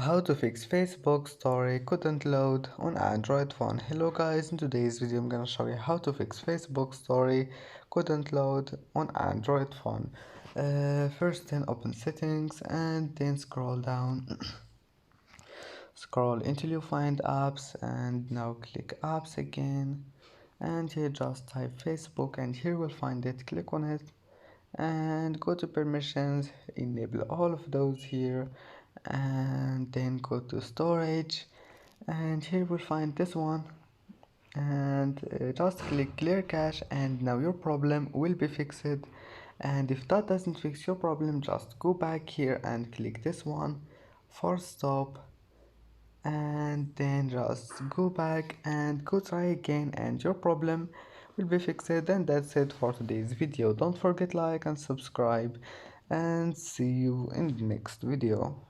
How to fix Facebook story couldn't load on Android phone. Hello guys, in today's video I'm gonna show you how to fix Facebook story couldn't load on Android phone. First then open settings and then scroll down. Scroll until you find apps and now click apps again, and here just type Facebook and here we'll find it. Click on it and go to permissions, enable all of those here, and then go to storage, and here we'll find this one, and just click clear cache, and now your problem will be fixed. And if that doesn't fix your problem, just go back here and click this one, force stop, and then just go back and go try again, and your problem will be fixed. And that's it for today's video. Don't forget like and subscribe, and see you in the next video.